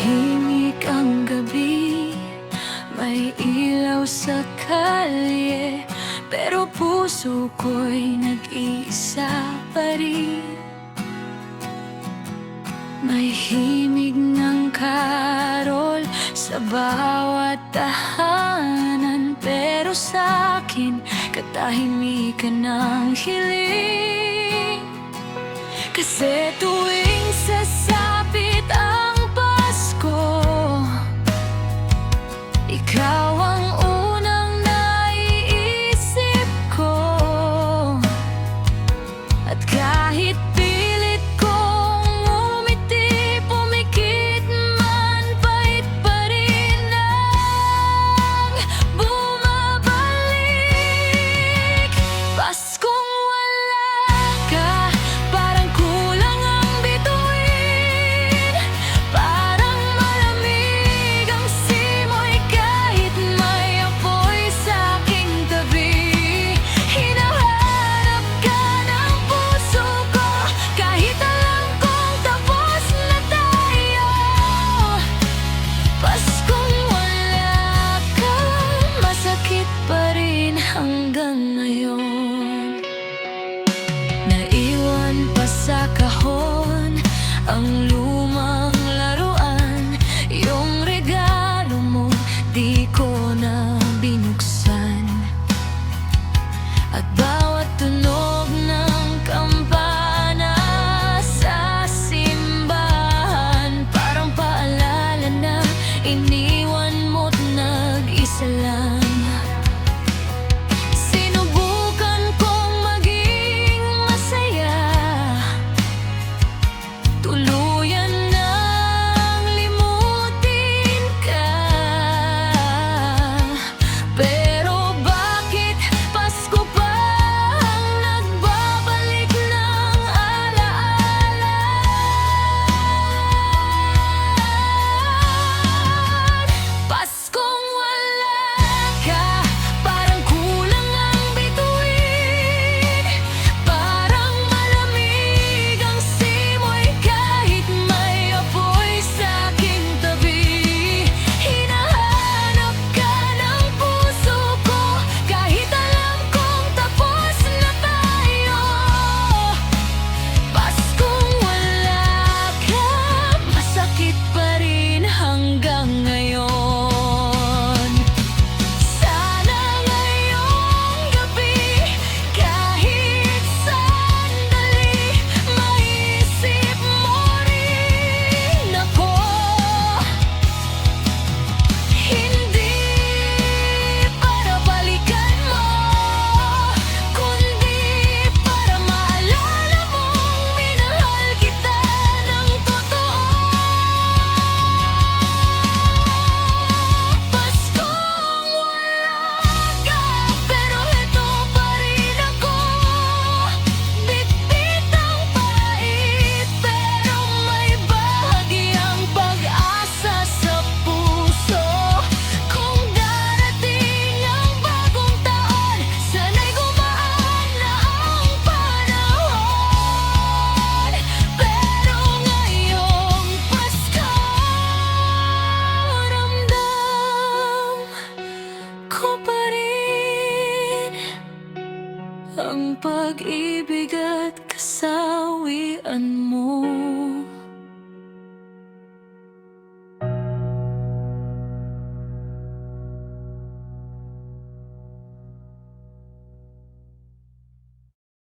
Tahimik ang gabi, may ilaw sa kalye, pero puso ko'y nag-iisa pa rin. May himig ng karol sa bawat tahanan, pero sa'kin katahimikan ng hiling. Kasi tuwing sasapit ang Pasko, ikaw ang unang naiisip ko. At kahit pilit kong umiti, pumikit man, pait pa rin ang bumabalik. Paskong wala ka, parang kulang ang bituin. Parang malamig ang simoy kahit may apoy sa aking tabi. Hinahanap ka ng puso ko kahit alam kong tapos na tayo. Paskong wala ka, masakit pa rin hanggang ngayon. Naiwan pa sa kahon ang lumang laruan, yung regalo mo di ko na binuksan. At bawat tunog ng kampana sa simbahan, parang paalala na iniwan mo't nag-isa lang. Sinubukan kong maging masaya, tuluyan nang limutin ka. Pero bakit Pasko pa ang nagbabalik ng alaala? Paskong wala ka, parang kulang ang bituin. Parang malamig ang simoy kahit may apoy sa aking tabi. Hinahanap ka ng puso ko kahit alam kong tapos na tayo. Paskong wala ka, masakit pa rin hanggang ngayon. Sana ngayong gabi, kahit sandali, maisip mo rin ako. Hindi para balikan mo, kundi para maalala mong minahal kita ng totoo. Paskong wala ka, pero heto pa rin ako. Bitbit ang pait, pero may bahagyang pag-asa sa puso. Kung darating ang bagong taon, sana'y gumaan na ang panahon. Pero ngayong Pasko, ramdam ko pa rin ang pag-ibig at kasawian mo.